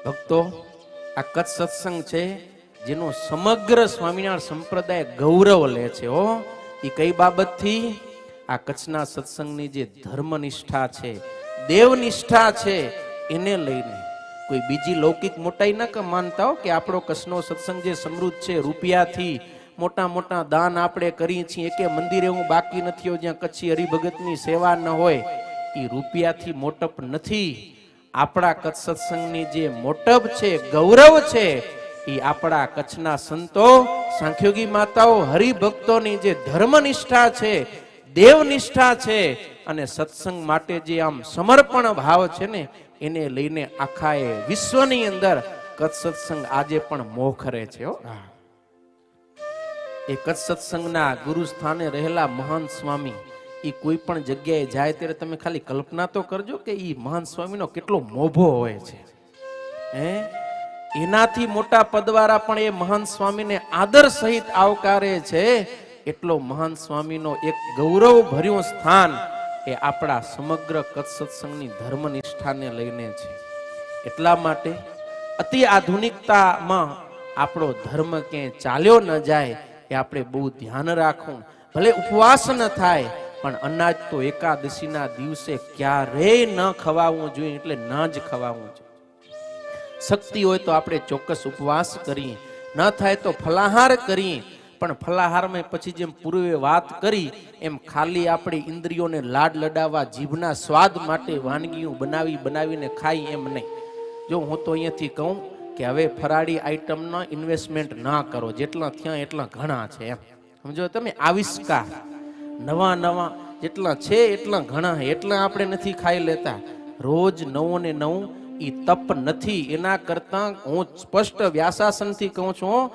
ભક્તો, આ કચ્છ સત્સંગ છે જેનો સમગ્ર સ્વામિનારાયણ સંપ્રદાય ગૌરવ લે છે. એ કઈ બાબતથી? આ કચ્છના સત્સંગની જે ધર્મનિષ્ઠા છે, દેવનિષ્ઠા છે, એને લઈને. કોઈ બીજી લૌકિક મોટાઈ ન માનતા હો કે આપણો કચ્છનો સત્સંગ જે સમૃદ્ધ છે, રૂપિયાથી મોટા મોટા દાન આપણે કરીએ છીએ, કે મંદિર એવું બાકી નથી હોય જ્યાં કચ્છી હરિભગતની સેવા ન હોય. એ રૂપિયાથી મોટપ નથી. આપણા કચ્છ સત્સંગની જે મોટપ છે, ગૌરવ છે, એ આપણા કચ્છના સંતો, સાંખ્યોગી માતાઓ, હરિભક્તોની જે ધર્મનિષ્ઠા છે, દેવનિષ્ઠા છે, અને સત્સંગ માટે જે આમ સમર્પણ ભાવ છે ને, એને લઈને આખા એ વિશ્વની અંદર કચ્છ સત્સંગ આજે પણ મોખરે છે. એ કચ્છ સત્સંગના ગુરુ સ્થાને રહેલા મહાન સ્વામી એ કોઈ પણ જગ્યાએ જાય ત્યારે તમે ખાલી કલ્પના તો કરજો કે એ મહાન સ્વામીનો કેટલો મોભો હોય છે. એનાથી મોટા પદવાળા પણ એ મહાન સ્વામીને આદર સહિત આવકારે છે. એટલો મહાન સ્વામીનો એક ગૌરવ ભર્યું સ્થાન એ આપણા સમગ્ર કચ્છ સત્સંગની ધર્મનિષ્ઠાને લઈને છે. એટલા માટે અતિ આધુનિકતામાં આપણો ધર્મ ક્યાંય ચાલ્યો ન જાય એ આપણે બહુ ધ્યાન રાખવું. ભલે ઉપવાસ ન થાય પણ અનાજ તો એકાદશીના દિવસે ક્યારેય ન ખવાવું જોઈએ, એટલે ન જ ખવાવું જોઈએ. શક્તિ હોય તો આપણે ચોક્કસ ઉપવાસ કરીએ, ન થાય તો ફલાહાર કરીએ. પણ ફલાહારમાં પછી જેમ પૂર્વે વાત કરી એમ ખાલી આપણી ઇન્દ્રિયોને લાડ લડાવવા, જીભના સ્વાદ માટે વાનગીઓ બનાવીને ખાઈ એમ નહીં. જો હું તો અહીંયાથી કહું કે હવે ફરાળી આઈટમનો ઇન્વેસ્ટમેન્ટ ના કરો, જેટલા થયા એટલા ઘણા છે એમ સમજો તમે. આવિષ્કાર નવા નવા જેટલા છે એટલા ઘણા, એટલા આપણે નથી ખાઈ લેતા. રોજ નવું ને નવું એ તપ નથી. એના કરતા હું સ્પષ્ટ વ્યાસાસનથી કહું છું,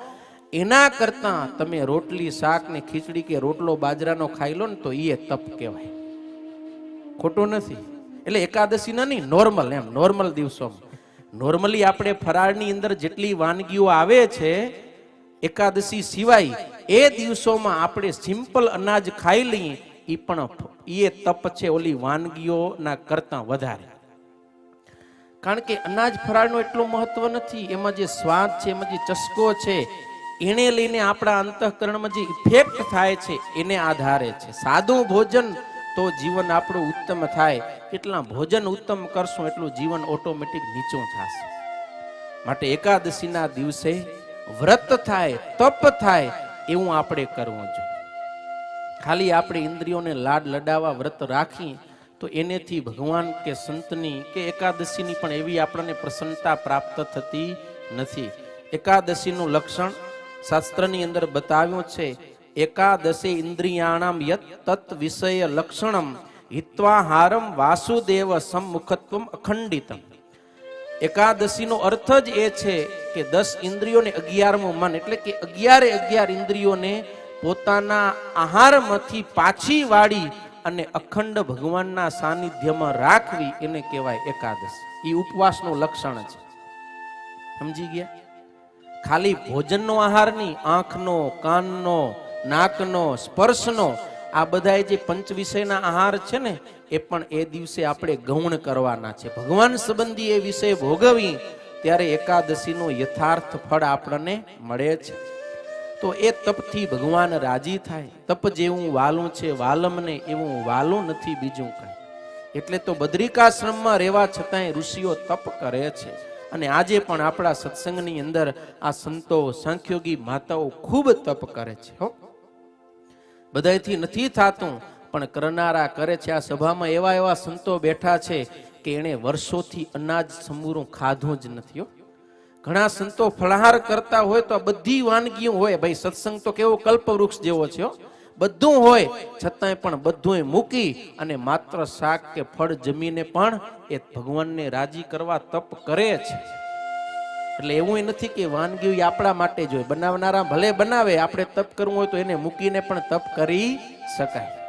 એના કરતા તમે રોટલી શાક ને ખીચડી કે રોટલો બાજરાનો ખાઈ લો ને તો એ તપ કહેવાય. ખોટું નથી. એટલે એકાદશી ના નહીં, નોર્મલ એમ, નોર્મલ દિવસોમાં. નોર્મલી આપણે ફરાળની અંદર જેટલી વાનગીઓ આવે છે એકાદશી સિવાય, એ દિવસોમાં આપણે સિમ્પલ અનાજ ખાઈ લઈએ, એ પણ એ તપ છે ઓલી વાનગીઓના કરતા વધારે. કારણ કે અનાજ ફરાળનો એટલો મહત્વ નથી, એમાં જે સ્વાદ છે, એમાં જે ચસ્કો છે, એને લઈને આપણા અંતઃકરણમાં જે ઇફેક્ટ થાય છે એને આધારે છે. સાદું ભોજન તો જીવન આપણું ઉત્તમ થાય. એટલા ભોજન ઉત્તમ કરશું એટલું જીવન ઓટોમેટિક નીચું થશે. માટે એકાદશીના દિવસે વ્રત થાય, તપ થાય એવું આપણે કરવું જોઈએ. ખાલી આપણે ઇન્દ્રિયોને લાડ લડાવવા વ્રત રાખી તો એનેથી ભગવાન કે સંતની કે એકાદશીની પણ એવી આપણને પ્રસન્નતા પ્રાપ્ત થતી નથી. એકાદશીનું લક્ષણ શાસ્ત્રની અંદર બતાવ્યું છે. એકાદશી ઇન્દ્રિયાણામ યત તત વિષય લક્ષણમ હિત્વાહારમ વાસુદેવ સમ્મુખત્વમ અખંડિતમ. એકાદશીનો અર્થ જ એ છે કે 10 ઇન્દ્રિયોને 11મું મન, એટલે કે 11 ઇન્દ્રિયોને પોતાના આહારમાંથી પાછી વાળી અને અખંડ ભગવાનના સાનિધ્યમાં રાખવી, એને કહેવાય એકાદશી. એ ઉપવાસનું લક્ષણ છે. સમજી ગયા? ખાલી ભોજનનો આહાર નહીં, આંખનો, કાનનો, નાકનો, સ્પર્શનો, આ બધા જે પંચ વિષયના આહાર છે ને, એ પણ એ દિવસે આપણે ગૌણ કરવાના છે. ભગવાન સંબંધી એ વિષય ભોગવી ત્યારે એકાદશીનું યથાર્થ ફળ આપણને મળે છે. તો એ તપથી ભગવાન રાજી થાય. તપ જેવું વાલું છે વાલમને, એવું વાલું નથી બીજું કાંઈ. એટલે તો બદ્રિકાશ્રમમાં રહેવા છતાંય ઋષિઓ તપ કરે છે. અને આજે પણ આપણા સત્સંગની અંદર આ સંતો, સાંખ્યોગી માતાઓ ખૂબ તપ કરે છે. બધાયથી નથી થતું પણ કરનારા કરે છે. આ સભામાં એવા એવા સંતો બેઠા છે કે એણે વર્ષોથી અનાજ સમૂરું ખાધું જ નથી. ઘણા સંતો ફળાહાર કરતા હોય તો આ બધી વાનગીઓ હોય. ભાઈ સત્સંગ તો કેવો કલ્પવૃક્ષ જેવો છે, બધું હોય છતાંય પણ બધું મૂકી અને માત્ર શાક કે ફળ જમીને પણ એ ભગવાનને રાજી કરવા તપ કરે છે. એટલે એવું નથી કે વાનગીઓ આપણા માટે જ હોય. બનાવનારા ભલે બનાવે, આપણે તપ કરવું હોય તો એને મૂકીને પણ તપ કરી શકાય.